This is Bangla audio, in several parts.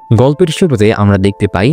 গল্পের শুরুতে আমরা দেখতে পাই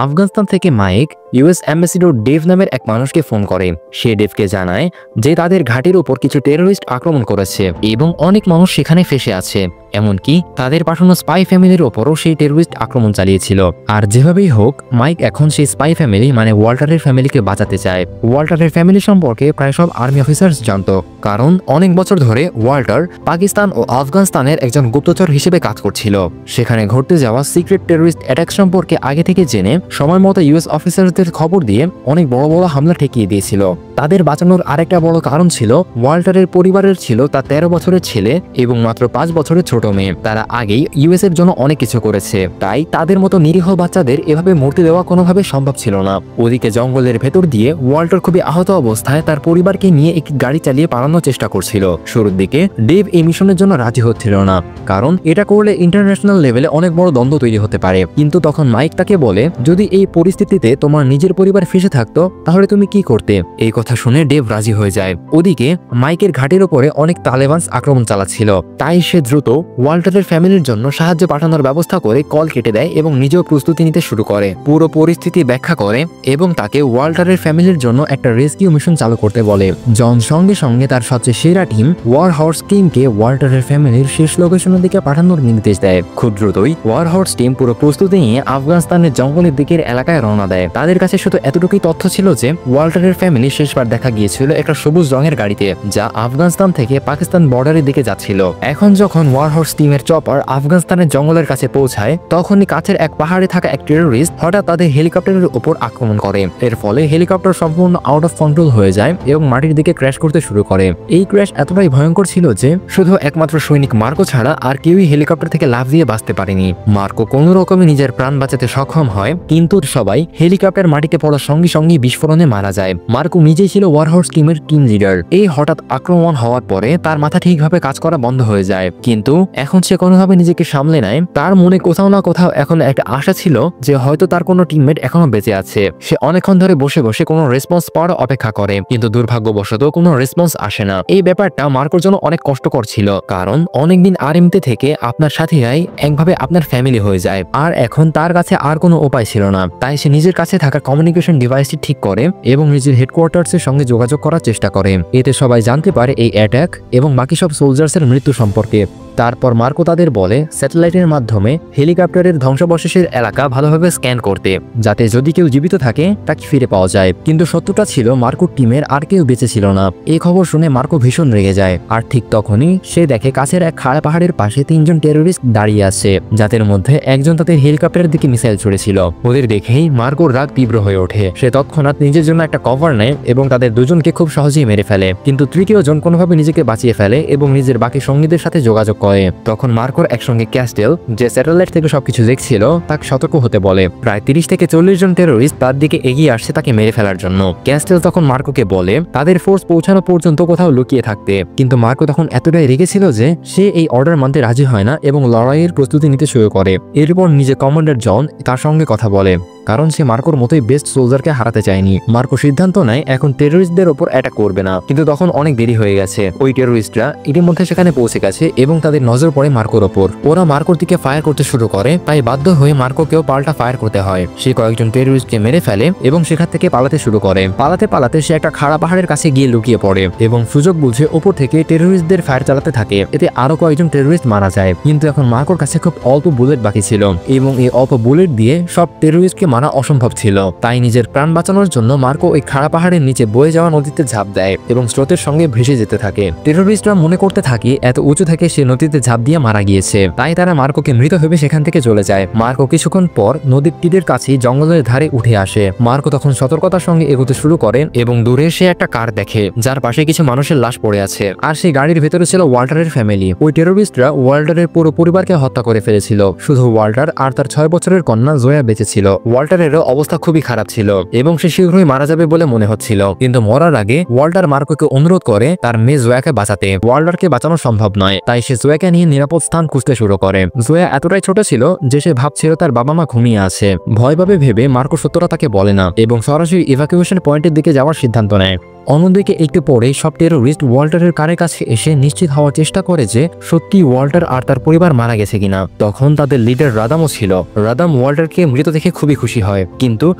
আফগানিস্তান থেকে মাইক ইউএস অ্যাম্বাসিডর ডেভ নামের এক মানুষকে ফোন করে। সে ডেভকে জানায় যে তাদের ঘাঁটির উপর কিছু টেরোরিস্ট আক্রমণ করেছে এবং অনেক মানুষ সেখানে ফেসে আছে। এমনকি তাদের পাঠানো স্পাই ফ্যামিলির ওপরও সেই টেরোরিস্ট আক্রমণ চালিয়েছিল। আর যেভাবেই হোক মাইক এখন সেই স্পাই ফ্যামিলি মানে ওয়াল্টারের ফ্যামিলিকে বাঁচাতে চায়। ওয়াল্টারের ফ্যামিলি সম্পর্কে প্রায় সব আর্মি অফিসার্স জানতো, কারণ অনেক বছর ধরে ওয়াল্টার পাকিস্তান ও আফগানিস্তানের একজন গুপ্তচর হিসেবে কাজ করছিল। সেখানে ঘটতে যাওয়া সিক্রেট টেরোরিস্ট অ্যাটাক সম্পর্কে আগে থেকে জেনে সময় মতো ইউএস অফিসারদের খবর দিয়ে অনেক বড় বড় হামলা ঠেকিয়ে দিয়েছিল। তাদের বাঁচানোর আরেকটা বড় কারণ ছিল ওয়াল্টারের পরিবারের ছিল তার 13 বছরের ছেলে এবং মাত্র 5 বছরের ছোট মেয়ে। তারা আগেই ইউএস এর জন্য অনেক কিছু করেছে, তাই তাদের মতো নিরীহ বাচ্চাদের এভাবে মরতে দেওয়া কোনোভাবে সম্ভব ছিল না। ওদিকে জঙ্গলের ভেতর দিয়ে ওয়াল্টার খুবই আহত অবস্থায় তার পরিবারকে নিয়ে একটি গাড়ি চালিয়ে পালানোর চেষ্টা করছিল। শুরুর দিকে ডেভ এই মিশনের জন্য রাজি হচ্ছিল না, কারণ এটা করলে ইন্টারন্যাশনাল লেভেলে অনেক বড় দ্বন্দ্ব তৈরি হতে পারে। কিন্তু তখন মাইক তাকে বলে, যদি এই পরিস্থিতিতে তোমার নিজের পরিবার ফেসে থাকতো তাহলে তুমি কি করতে? এই কথা শুনে ডেভ রাজি হয়ে যায়। ওদিকে মাইকের ঘাটের উপরে অনেক তালেবান আক্রমণ চালাচ্ছিল, তাই সে দ্রুত ওয়াল্টারের ফ্যামিলির জন্য সাহায্য পাঠানোর ব্যবস্থা করে কল কেটে দেয় এবং নিজেও প্রস্তুতি নিতে শুরু করে। পুরো পরিস্থিতি ব্যাখ্যা করে এবং তাকে ওয়াল্টারের ফ্যামিলির জন্য একটা রেস্কিউ মিশন চালু করতে বলে। জন সঙ্গে সঙ্গে তার সবচেয়ে সেরা টিম ওয়ার হর্স টিমকে ওয়াল্টারের ফ্যামিলির শেষ লোকেশনের দিকে পাঠানোর নির্দেশ দেয়। খুব দ্রুতই ওয়ার হর্স টিম পুরো প্রস্তুতি নিয়ে আফগানিস্তানের জঙ্গলের দিকের এলাকায় রওনা দেয়। তাদের কাছে শুধু এতটুকুই তথ্য ছিল যে ওয়াল্টারের ফ্যামিলি শেষবার দেখা গিয়েছিল একটা সবুজ রঙের গাড়িতে, যা আফগানিস্তান থেকে পাকিস্তান বর্ডারের দিকে যাচ্ছিল। এখন যখন ওয়ার হর্স টিমের চপার আফগানিস্তানের জঙ্গলের কাছে পৌঁছায়, তখনই কাছের এক পাহাড়ে থাকা এক টেরোরিস্ট হঠাৎ তাদের হেলিকপ্টারের উপর আক্রমণ করে। এর ফলে হেলিকপ্টার সম্পূর্ণ আউট অফ কন্ট্রোল হয়ে যায় এবং মাটির দিকে ক্র্যাশ করতে শুরু করে। এই ক্র্যাশ এতটাই ভয়ঙ্কর ছিল যে শুধু একমাত্র সৈনিক মার্কো ছাড়া আর কেউই হেলিকপ্টার থেকে লাফ দিয়ে বাঁচতে পারেনি। মার্কো কোনো রকমে নিজের প্রাণ বাঁচাতে সক্ষম হয়, কিন্তু সবাই হেলিকপ্টার মাটিতে পড়ার সঙ্গে সঙ্গে বিস্ফোরণে মারা যায়। মার্কো নিজেই ছিল ওয়ার হর্স টিমের টিম লিডার। এই হঠাৎ আক্রমণ হওয়ার পরে তার মাথা ঠিকভাবে কাজ করা বন্ধ হয়ে যায়, কিন্তু এখন সে কোনোভাবে নিজেকে সামলে নেয়। তার মনে কোথাও না কোথাও এখন একটা আশা ছিল যে হয়তো তার কোনো টিমমেট এখনো বেঁচে আছে। সে অনেকক্ষণ ধরে বসে বসে কোনো রেসপন্স পাওয়ার অপেক্ষা করে, কিন্তু দুর্ভাগ্যবশত কোনো রেসপন্স আসে না। এই ব্যাপারটা মার্কোর জন্য অনেক কষ্টকর ছিল, কারণ অনেকদিন আর্মিতে থেকে আপনার সাথীরাই একভাবে আপনার ফ্যামিলি হয়ে যায়, আর এখন তার কাছে আর কোনো উপায় ছিল না। তাই সে নিজের কাছে থাকা কমিউনিকেশন ডিভাইসটি ঠিক করে এবং নিজের হেডকোয়ার্টার্সের সঙ্গে যোগাযোগ করার চেষ্টা করে। এতে সবাই জানতে পারে এই অ্যাটাক এবং বাকি সব সোলজার্সের মৃত্যু সম্পর্কে। তারপর মার্কো তাদের বলে স্যাটেলাইটের মাধ্যমে হেলিকপ্টারের ধ্বংসাবশেষের এলাকা ভালোভাবে স্ক্যান করতে, যাতে যদি কেউ জীবিত থাকে তাকে ফিরে পাওয়া যায়। কিন্তু সত্যটা ছিল মার্কোর টিমের আর কেউ বেঁচে ছিল না। এই খবর শুনে মার্কো ভীষণ রেগে যায়, আর ঠিক তখনই সে দেখে কাছের এক খাড়া পাহাড়ের পাশে 3 জন টেরোরিস্ট দাঁড়িয়ে আছে, যাদের মধ্যে একজন তাদের হেলিকপ্টারের দিকে মিসাইল ছুড়েছিল। ওদের দেখেই মার্কোর রাগ তীব্র হয়ে ওঠে। সে তৎক্ষণাৎ নিজের জন্য একটা কভার নেয় এবং তাদের দুজনকে খুব সহজেই মেরে ফেলে, কিন্তু তৃতীয় জন কোনোভাবে নিজেকে বাঁচিয়ে ফেলে এবং নিজের বাকি সঙ্গীদের সাথে যোগাযোগ করে। তখন মার্কোর একসঙ্গে ক্যাস্টেল, যে স্যাটেলাইট থেকে সবকিছু দেখছিল, তাকে সতর্ক হতে বলে। প্রায় 30 থেকে 40 জন টেরোরিস্ট তার দিকে এগিয়ে আসছে তাকে মেরে ফেলার জন্য। ক্যাস্টেল তখন মার্কোকে বলে তাদের ফোর্স পৌঁছানো পর্যন্ত কোথাও লুকিয়ে থাকতে, কিন্তু মার্কো তখন এতটাই রেগেছিল যে সে এই অর্ডার মানতে রাজি হয় না এবং লড়াইয়ের প্রস্তুতি নিতে শুরু করে। এরপর নিজে কমান্ডার জন তার সঙ্গে কথা বলে, কারণ সে মার্কোর মতোই বেস্ট সোলজারকে হারাতে চায়নি। মার্কো সিদ্ধান্ত নেয় এখন টেরোরিস্টদের ওপর অ্যাটাক করবে না, কিন্তু তখন অনেক দেরি হয়ে গেছে। ওই টেরোরিস্টরা ইতিমধ্যে সেখানে পৌঁছে গেছে এবং তাদের নজর পড়ে মার্কোর ওপর। ওরা মার্কোর দিকে ফায়ার করতে শুরু করে, তাই বাধ্য হয়ে মার্কোকেও পাল্টা ফায়ার করতে হয়। সে কয়েকজন টেরোরিস্টকে মেরে ফেলে এবং সেখান থেকে পালাতে শুরু করে। পালাতে পালাতে সে একটা খাড়া পাহাড়ের কাছে গিয়ে লুকিয়ে পড়ে এবং সুযোগ বুঝে ওপর থেকে টেরোরিস্টদের ফায়ার চালাতে থাকে। এতে আরো কয়েকজন টেরোরিস্ট মারা যায়, কিন্তু এখন মার্কোর কাছে খুব অল্প বুলেট বাকি ছিল এবং এই অল্প বুলেট দিয়ে সব টেরোরিস্টকে মারা অসম্ভব ছিল। তাই নিজের প্রাণ বাঁচানোর জন্য মার্কো ওই খাড়া পাহাড়ের নিচে বয়ে যাওয়া নদীতে ঝাঁপ দেয় এবং স্রোতের সঙ্গে ভেসে যেতে থাকে। টেরোরিস্টরা মনে করতে থাকে এত উঁচু থেকে সে নদীতে ঝাঁপ দিয়ে মারা গিয়েছে, তাই তারা মার্কোকে মৃত ভেবে সেখান থেকে চলে যায়। মার্কো কিছুক্ষণ পর নদীর তীরের কাছে জঙ্গলের ধারে উঠে আসে। মার্কো তখন সতর্কতার সঙ্গে এগোতে শুরু করে এবং দূরে সে একটা কার দেখে, যার পাশে কিছু মানুষের লাশ পড়ে আছে, আর সেই গাড়ির ভেতরে ছিল ওয়াল্টারের ফ্যামিলি। ওই টেরোরিস্টরা ওয়াল্টারের পুরো পরিবারকে হত্যা করে ফেলেছিল, শুধু ওয়াল্টার আর তার 6 বছরের কন্যা জোয়া বেঁচে ছিল। ওয়াল্টারেরও অবস্থা খুবই খারাপ ছিল এবং সে শীঘ্রই মারা যাবে বলে মনে হচ্ছিল, কিন্তু মরার আগে ওয়াল্টার মার্কোকে অনুরোধ করে তার মেয়ে জোয়াকে বাঁচাতে। ওয়াল্টারকে বাঁচানো সম্ভব নয়, তাই সে জোয়াকে নিয়ে নিরাপদ স্থান খুঁজতে শুরু করে। জোয়া এতটাই ছোট ছিল যে সে ভাবছিল তার বাবা মা ঘুমিয়ে আছে। ভয় পাবে ভেবে মার্কো সত্যটা তাকে বলে না এবং সরাসরি ইভাকুয়েশন পয়েন্টের দিকে যাওয়ার সিদ্ধান্ত নেয়। অন্যদিকে একটু পরেই সব টেরোরিস্ট ওয়াল্টারের কারের কাছে এসে নিশ্চিত হওয়ার চেষ্টা করে যে সত্যি ওয়াল্টার আর তার পরিবার মারা গেছে কিনা। তখন তাদের লিডার রাদামও ছিল। রাদাম ওয়াল্টারকে মৃত দেখে খুবই খুশি হয়, কিন্তু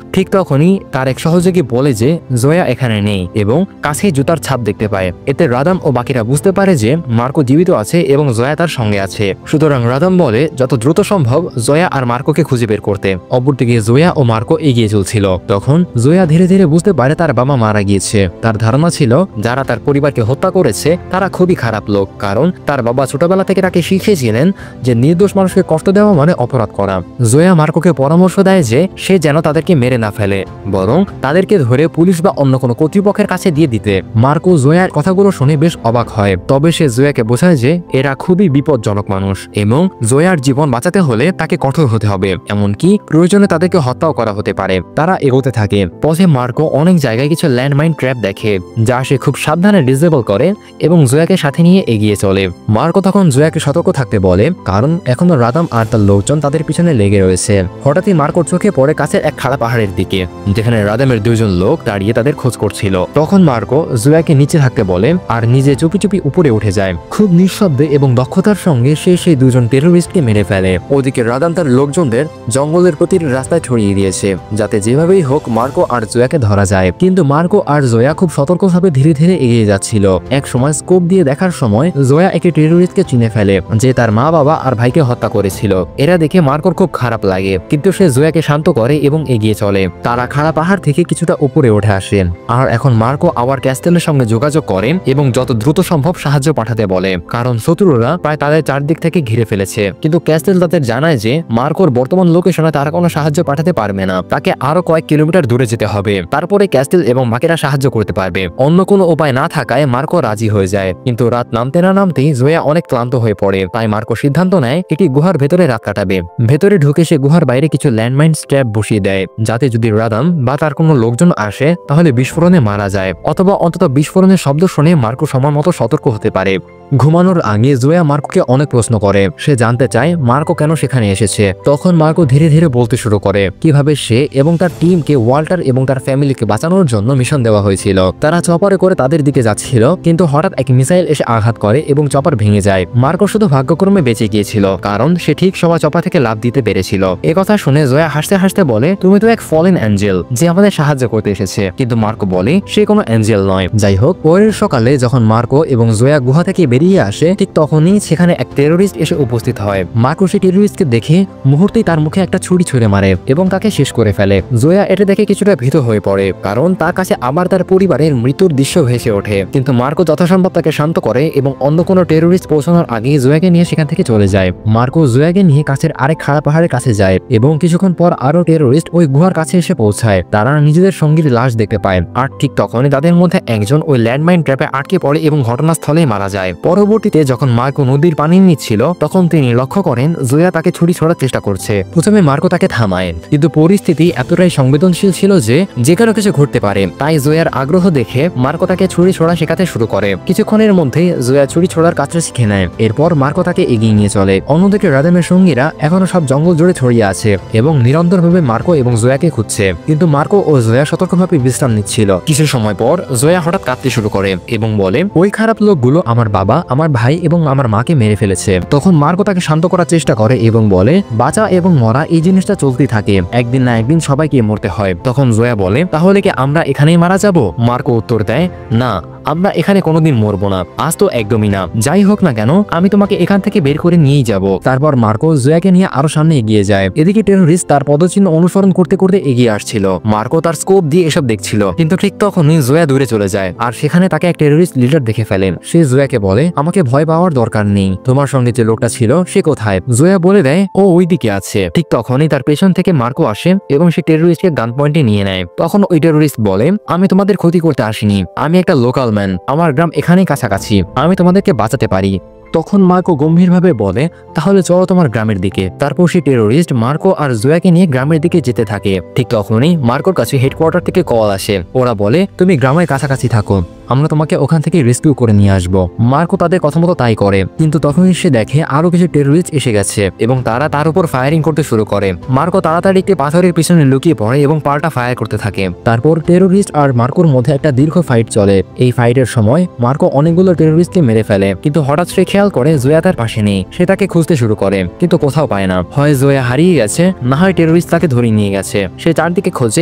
ঠিক তখনই তার এক সহযোগী বলে যে জয়া এখানে নেই এবং কাছে জুতার ছাপ দেখতে পায়। এতে রাদাম ও বাকিরা বুঝতে পারে যে মার্কো জীবিত আছে এবং জয়া তার সঙ্গে আছে। সুতরাং রাদাম বলে যত দ্রুত সম্ভব জয়া আর মার্কোকে খুঁজে বের করতে। অপরদিকে জয়া ও মার্কো এগিয়ে চলছিল। তখন জয়া ধীরে ধীরে বুঝতে পারে তার বাবা মারা গিয়েছে। তার ধারণা ছিল যারা তার পরিবারকে হত্যা করেছে তারা খুবই খারাপ লোক, কারণ তার বাবা ছোটবেলা থেকে তাকে শিখিয়েছিলেন যে নির্দোষ মানুষকে কষ্ট দেওয়া মানে অপরাধ করা। জয়া মার্কোকে পরামর্শ দেয় যে সে যেন তাদেরকে মেরে না ফেলে, বরং তাদেরকে ধরে পুলিশ বা অন্য কোনো কর্তৃপক্ষের কাছে দিয়ে দিতে। মার্কো জয়ার কথাগুলো শুনে বেশ অবাক হয়, তবে সে জয়াকে বোঝায় যে এরা খুবই বিপজ্জনক মানুষ এবং জয়ার জীবন বাঁচাতে হলে তাকে কঠোর হতে হবে, এমনকি প্রয়োজনে তাদেরকে হত্যাও করা হতে পারে। তারা এগোতে থাকে। পথে মার্কো অনেক জায়গায় কিছু ল্যান্ডমাইন ট্র্যাপ দেখে, যা সে খুব সাবধানে ডিসেবল করে এবং জয়াকে সাথে নিয়ে এগিয়ে চলে। মার্কো তখন জয়াকে সতর্ক থাকতে বলে, কারণ এখনো রাদাম আর তার লোকজন তাদের পিছনে লেগে রয়েছে। হঠাৎই মার্কোর চোখে পড়ে কাছের এক খাড়া পাহাড়ের দিকে, যেখানে রাদামের দুজন লোক দাঁড়িয়ে তাদের খোঁজ করছিল। তখন মার্কো জয়াকে নিচে থাকতে বলে আর নিজে চুপি চুপি উপরে উঠে যায়। খুব নিঃশব্দে এবং দক্ষতার সঙ্গে সে সেই দুজন টেরোরিস্টকে মেরে ফেলে। ওদিকে রাদাম তার লোকজনদের জঙ্গলের প্রতিটি রাস্তায় ছড়িয়ে দিয়েছে, যাতে যেভাবেই হোক মার্কো আর জয়াকে ধরা যায়। কিন্তু মার্কো আর জয়া খুব সতর্কভাবে ধীরে ধীরে এগিয়ে যাচ্ছিল। এক সময় স্কোপ দিয়ে দেখার সময় জয়া একটি টেরোরিস্টকে চিনে ফেলে, যে তার মা বাবা আর ভাইকে হত্যা করেছিল। এরা দেখে মার্কোর খুব খারাপ লাগে, কিন্তু সে জয়াকে শান্ত করে এবং এগিয়ে চলে। তারা খাড়া পাহাড় থেকে কিছুটা উপরে উঠে আসেন, আর এখন মার্কো আবার ক্যাস্টেলের সঙ্গে যোগাযোগ করে এবং যত দ্রুত সম্ভব সাহায্য পাঠাতে বলে, কারণ শত্রুরা প্রায় তাদের চারদিক থেকে ঘিরে ফেলেছে। কিন্তু ক্যাস্টেল তাদের জানায় যে মার্কোর বর্তমান লোকেশনে তারা কোনো সাহায্য পাঠাতে পারবে না, তাকে আরো কয়েক কিলোমিটার দূরে যেতে হবে, তারপরে ক্যাস্টেল এবং বাকিরা সাহায্য করতে পারবে। অন্য কোনো উপায় না থাকায় মার্কো রাজি হয়ে যায়। কিন্তু রাত নামতে না নামতেই জয়া অনেক ক্লান্ত হয়ে পড়ে, তাই মার্কো সিদ্ধান্ত নেয় একটি গুহার ভেতরে রাত কাটাবে। ভেতরে ঢুকে সে গুহার বাইরে কিছু ল্যান্ডমাইন স্ট্র্যাপ বসিয়ে দেয়, যাতে যদি রাদাম বা তার কোনো লোকজন আসে তাহলে বিস্ফোরণে মারা যায়, অথবা অন্তত বিস্ফোরণের শব্দ শুনে মার্কো সময় মতো সতর্ক হতে পারে। ঘুমানোর আগে জয়া মার্কোকে অনেক প্রশ্ন করে। সে জানতে চায় মার্কো কেন সেখানে এসেছে। তখন মার্কো ধীরে ধীরে বলতে শুরু করে কিভাবে সে এবং তার টিমকে ওয়াল্টার এবং তার ফ্যামিলিকে বাঁচানোর জন্য মিশন দেওয়া হয়েছিল। তারা চপারে করে তাদের দিকে যাচ্ছিল, কিন্তু হঠাৎ এক মিসাইল এসে আঘাত করে এবং চপার ভেঙে যায়। মার্কো শুধু ভাগ্যক্রমে বেঁচে গিয়েছিল, কারণ সে ঠিক সময় চপা থেকে লাফ দিতে পেরেছিল। এ কথা শুনে জয়া হাসতে হাসতে বলে, তুমি তো এক ফলেন অ্যাঞ্জেল যে আমাদের সাহায্য করতে এসেছে। কিন্তু মার্কো বলে সে কোনো অ্যাঞ্জেল নয়। যাই হোক, পরের সকালে যখন মার্কো এবং জয়া গুহা থেকে বেরিয়ে আসে, ঠিক তখনই সেখানে এক টেরোরিস্ট এসে উপস্থিত হয়। মার্কো সেই টেরোরিস্টকে দেখে মুহূর্তেই তার মুখে একটা ছুরি ছুঁড়ে মারে এবং তাকে শেষ করে ফেলে। জয়া এটা দেখে কিছুটা ভীত হয়ে পড়ে, কারণ তার কাছে আবার তার পরিবারের মৃত্যুর দৃশ্য ভেসে ওঠে। কিন্তু মার্কো যথাসম্ভব তাকে শান্ত করে এবং অন্য কোনো টেরোরিস্ট পৌঁছানোর আগে জয়াকে নিয়ে সেখান থেকে চলে যায়। মার্কো জয়াকে নিয়ে কাছের আরেক খাড়া পাহাড়ের কাছে যায় এবং কিছুক্ষণ পর আরো টেরোরিস্ট ওই গুহার কাছে এসে পৌঁছায়। তারা নিজেদের সঙ্গীর লাশ দেখতে পায়, আর ঠিক তখনই তাদের মধ্যে একজন ওই ল্যান্ডমাইন ট্র্যাপে আটকে পড়ে এবং ঘটনাস্থলেই মারা যায়। পরবর্তীতে যখন মার্কো নদীর পানি নিচ্ছিল, তখন তিনি লক্ষ্য করেন জয়া তাকে ছুরি ছোড়ার চেষ্টা করছে। প্রথমে মার্কো তাকে থামায়, কিন্তু পরিস্থিতি এতটাই সংবেদনশীল ছিল যে যেকোনো কিছু ঘটতে পারে। তাই জয়ার আগ্রহ দেখে মার্কো তাকে ছুরি ছোড়া শেখাতে শুরু করে। কিছুক্ষণের মধ্যেই জয়া ছুরি ছোড়ার কাজটা শিখে নেয়। এরপর মার্কো তাকে এগিয়ে নিয়ে চলে। অন্যদিকে রাদামের সঙ্গীরা এখনো সব জঙ্গল জুড়ে ছড়িয়ে আছে এবং নিরন্তরভাবে মার্কো এবং জয়াকে খুঁজছে। কিন্তু মার্কো ও জয়া সতর্কভাবে বিশ্রাম নিচ্ছিল। কিছু সময় পর জয়া হঠাৎ কাঁদতে শুরু করে এবং বলে, ওই খারাপ লোকগুলো আমার বাবা, আমার ভাই এবং আমার মাকে মেরে ফেলেছে। তখন মার্কো তাকে শান্ত করার চেষ্টা করে এবং বলে, বাঁচা এবং মরা এই জিনিসটা চলতেই থাকে, একদিন না একদিন সবাইকে মরতে হয়। তখন জয়া বলে, তাহলে কি আমরা এখানেই মারা যাব? মার্কো উত্তর দেয়, না, আমরা এখানে কোনোদিন মরবো না, আজ তো একদমই না। যাই হোক না কেন, আমি তোমাকে এখান থেকে বের করে নিয়েই যাব। তারপর মার্কো জয়াকে নিয়ে আরো সামনে এগিয়ে যায়। এদিকে টেরোরিস্ট তার পদচিহ্ন অনুসরণ করতে করতে এগিয়ে আসছিল। মার্কো তার স্কোপ দিয়ে এসব দেখছিল, কিন্তু ঠিক তখনই জয়া দূরে চলে যায়, আর সেখানে তাকে এক টেরোরিস্ট লিডার দেখে ফেলেন। সে জয়াকে বলে, আমাকে ভয় পাওয়ার দরকার নেই, তোমার সঙ্গে যে লোকটা ছিল সে কোথায়? জয়া বলে দেয়, ও ওই দিকে আছে। ঠিক তখনই তার পেছন থেকে মার্কো আসে এবং সে টেরোরিস্টকে গান পয়েন্টে নিয়ে নেয়। তখন ওই টেরোরিস্ট বলে, আমি তোমাদের ক্ষতি করতে আসিনি, আমি একটা লোকাল ম্যান, আমার গ্রাম এখানেই কাছাকাছি, আমি তোমাদেরকে বাঁচাতে পারি। তখন মার্কো গম্ভীরভাবে বলে, তাহলে চলো তোমার গ্রামের দিকে। তারপর সেই টেরোরিস্ট মার্কো আর জয়াকে নিয়ে গ্রামের দিকে যেতে থাকে। ঠিক তখনই মার্কোর কাছে হেডকোয়ার্টার থেকে কল আসে। ওরা বলে, তুমি গ্রামের কাছাকাছি থাকো, আমরা তোমাকে ওখান থেকে রেস্কিউ করে নিয়ে আসবো। মার্কো তাদের কথা মতো তাই করে, কিন্তু তখনই সে দেখে আরো কিছু টেররিস্ট এসে গেছে এবং তারা তার উপর ফায়ারিং করতে শুরু করে। মার্কো তাড়াতাড়ি একটি পাথরের পিছনে লুকিয়ে পড়ে এবং পাল্টা ফায়ার করতে থাকে। তারপর টেররিস্ট আর মার্কোর মধ্যে একটা দীর্ঘ ফাইট চলে। এই ফাইটের সময় মার্কো অনেকগুলো টেররিস্টকে মেরে ফেলে, কিন্তু হঠাৎ সে খেয়াল করে জোয়া তার পাশে নেই। সে তাকে খুঁজতে শুরু করে, কিন্তু কোথাও পায় না। হয় জোয়া হারিয়ে গেছে, না হয় টেররিস্ট তাকে ধরে নিয়ে গেছে। সে চারদিকে খোঁজে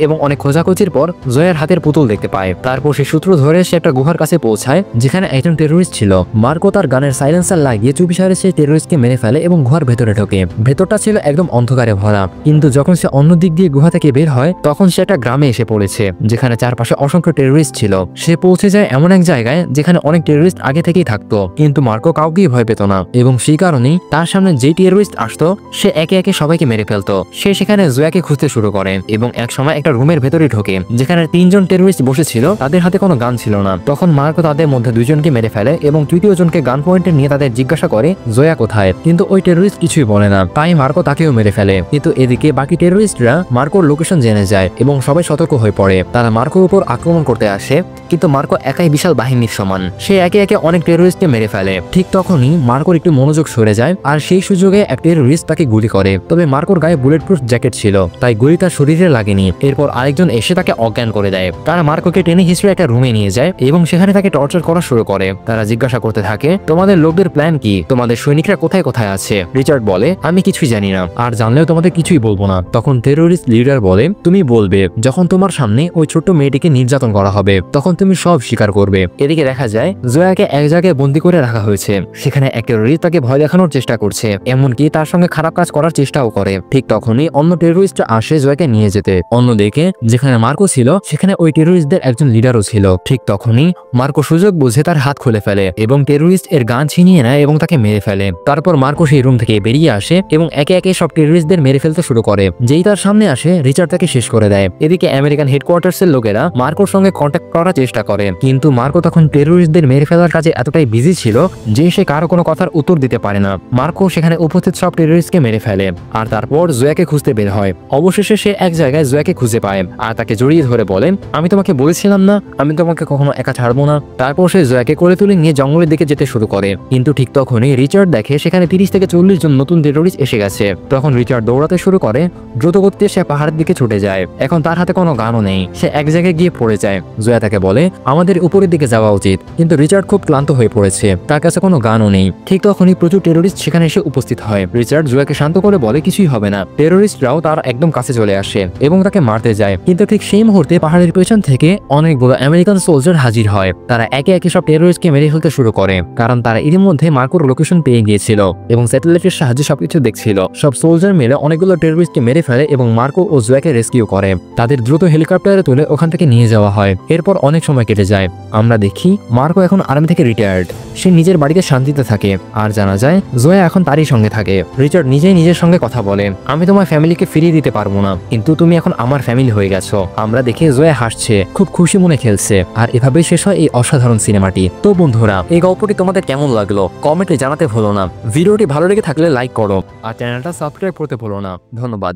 এবং অনেক খোঁজাখুঁজির পর জোয়ার হাতের পুতুল দেখতে পায়। তারপর সে সূত্র ধরে সে একটা গুহার কাছে পৌঁছায় যেখানে একজন টেররিস্ট ছিল। মার্কো তার গানের সাইলেন্সার লাগিয়ে চুপিসারে সে টেররিস্টকে মেরে ফেলে এবং গুহার ভেতরে ঢোকে। ভেতরটা ছিল একদম অন্ধকারে ভরা, কিন্তু যখন সে অন্য দিক দিয়ে গুহা থেকে বের হয় তখন সে একটা গ্রামে এসে পড়েছে যেখানে চারপাশে অসংখ্য টেররিস্ট ছিল। সে পৌঁছে যায় এমন এক জায়গায় যেখানে অনেক টেররিস্ট আগে থেকেই থাকতো, কিন্তু মার্কো কাউকেই ভয় পেত না এবং সেই কারণেই তার সামনে যে টেররিস্ট আসতো সে একে একে সবাইকে মেরে ফেলতো। সে সেখানে জোয়াকে খুঁজতে শুরু করে এবং এক সময় একটা রুমের ভেতরে ঢোকে যেখানে 3 জন টেররিস্ট বসেছিল। তাদের হাতে কোনো গান ছিল না। তখন মার্কো তাদের মধ্যে 2 জনকে মেরে ফেলে এবং তৃতীয় জনকে গান পয়েন্টে নিয়ে তাদের জিজ্ঞাসা করে জোয়া কোথায়, কিন্তু ওই টেররিস্ট কিছুই বলে না। তাই মার্কো তাকেও মেরে ফেলে। কিন্তু এদিকে বাকি টেররিস্টরা মার্কোর লোকেশন জেনে যায় এবং সবাই সতর্ক হয়ে পড়ে। তারা মার্কোর উপর আক্রমণ করতে আসে, কিন্তু মার্কো একাই বিশাল বাহিনীর সমান। সে একে একে অনেক টেররিস্টকে মেরে ফেলে। ঠিক তখনই মার্কোর একটু মনোযোগ সরে যায় আর সেই সুযোগে এক টেররিস্ট তাকে গুলি করে। তবে মার্কোর গায়ে বুলেট প্রুফ জ্যাকেট ছিল, তাই গুলি তার শরীরে লাগেনি। এরপর আরেকজন এসে তাকে অজ্ঞান করে দেয়। তারা মার্কোকে টেনে হিস্ট্রি একটা রুমে নিয়ে যায় এবং সেখানে তাকে টর্চার করা শুরু করে। তারা জিজ্ঞাসা করতে থাকে তোমাদের লোকদের প্ল্যান কি, তোমাদের সৈনিকরা কোথায় কোথায় আছে। রিচার্ড বলে আমি কিছুই জানি না, আর জানলেও তোমাদের কিছুই বলবো না। তখন টেররিস্ট লিডার বলে তুমি বলবে যখন তোমার সামনে ওই ছোট্ট মেয়েটিকে নির্যাতন করা হবে, তখন তুমি সব স্বীকার করবে। এদিকে দেখা যায় জোয়াকে এক জায়গায় বন্দী করে রাখা হয়েছে। সেখানে এক টেররিস্ট তাকে ভয় দেখানোর চেষ্টা করছে, এমনকি তার সঙ্গে খারাপ কাজ করার চেষ্টাও করে। ঠিক তখনই অন্য টেররিস্ট আসে জোয়াকে নিয়ে যেতে। অন্যদিকে যেখানে মার্কো ছিল সেখানে ওই টেররিস্টদের একজন লিডারও ছিল। ঠিক তখনই মার্কো সুযোগ বুঝে তার হাত খুলে ফেলে এবং টেররিস্ট এর গান ছিনিয়ে নেয় এবং তাকে মেরে ফেলে। তারপর মার্কো সেই রুম থেকে বেরিয়ে আসে এবং একে একে সব টেররিস্টদের মেরে ফেলতে শুরু করে। যেই তার সামনে আসে রিচার্ড তাকে শেষ করে দেয়। এদিকে আমেরিকান হেডকোয়ার্টার্সের লোকেরা মার্কোর সঙ্গে কন্ট্যাক্ট করার চেষ্টা করে, কিন্তু মার্কো তখন টেররিস্টদের মেরে ফেলার কাজে এতটাই বিজি ছিল যে সে কারো কোনো কথার উত্তর দিতে পারে না। মার্কো সেখানে উপস্থিত সব টেররিস্টকে মেরে ফেলে আর তারপর জোয়াকে খুঁজতে বের হয়। অবশেষে সে এক জায়গায় জোয়াকে খুঁজে পায় আর তাকে জড়িয়ে ধরে বলে আমি তোমাকে বলেছিলাম না আমি তোমাকে কখনো একা ছাড়বো না। তারপর সে জোয়াকে কোলে তুলে নিয়ে জঙ্গলের দিকে যেতে শুরু করে, কিন্তু ঠিক তখনই রিচার্ড দেখে সেখানে 30 থেকে 40 জন নতুন টেররিস্ট এসে গেছে। তখন রিচার্ড দৌড়াতে শুরু করে। দ্রুত গতিতে সে পাহাড়ের দিকে ছুটে যায়। এখন তার হাতে কোনো গানও নেই। সে এক জায়গায় গিয়ে পড়ে যায়। জোয়া তাকে বলে আমাদের উপরের দিকে যাওয়া উচিত, কিন্তু রিচার্ড খুব ক্লান্ত হয়ে পড়েছে, তার কাছে কোনো গানও নেই। ঠিক তখনই প্রচুর টেররিস্ট সেখানে এসে উপস্থিত হয়। রিচার্ড জোয়াকে শান্ত করে বলে কিছুই হবে না। টেররিস্টরাও তার একদম কাছে চলে আসে এবং তাকে মারতে যায়, কিন্তু ঠিক সেই মুহূর্তে পাহাড়ের পেছন থেকে অনেকগুলো আমেরিকান সোলজার হাজির হয়। তারা একে একে সব টেররিস্টকে মেরে ফেলতে শুরু করে, কারণ তারা এর মধ্যে মার্কোর লোকেশন পেয়ে গিয়েছিল এবং স্যাটেলাইটের সাহায্যে সবকিছু দেখছিল। সব সোলজার মিলে অনেকগুলো টেররিস্টকে মেরে ফেলে এবং মার্কো ও জোয়াকে রেস্কিউ করে। তাদের দ্রুত হেলিকপ্টারে তুলে ওখান থেকে নিয়ে যাওয়া হয়। এরপর অনেক সময় কেটে যায়। আমরা দেখি মার্কো এখন আর্মি থেকে রিটায়ার্ড। সে নিজের বাড়িতে শান্তিতে থাকে আর জানা যায় জোয়া এখন তারই সঙ্গে থাকে। রিচার্ড নিজেই নিজের সঙ্গে কথা বলে আমি তোমার ফ্যামিলিকে ফিরিয়ে দিতে পারবো না, কিন্তু তুমি এখন আমার ফ্যামিলি হয়ে গেছো। আমরা দেখে জোয়া হাসছে, খুব খুশি মনে খেলছে। আর এভাবেই শেষ হয় এই অসাধারণ সিনেমাটি। তো বন্ধুরা এই গল্পটি তোমাদের কেমন লাগলো কমেন্টে জানাতে ভুলো না। ভিডিওটি ভালো লেগে থাকলে লাইক করো আর চ্যানেলটা সাবস্ক্রাইব করতে ভুলো না। ধন্যবাদ।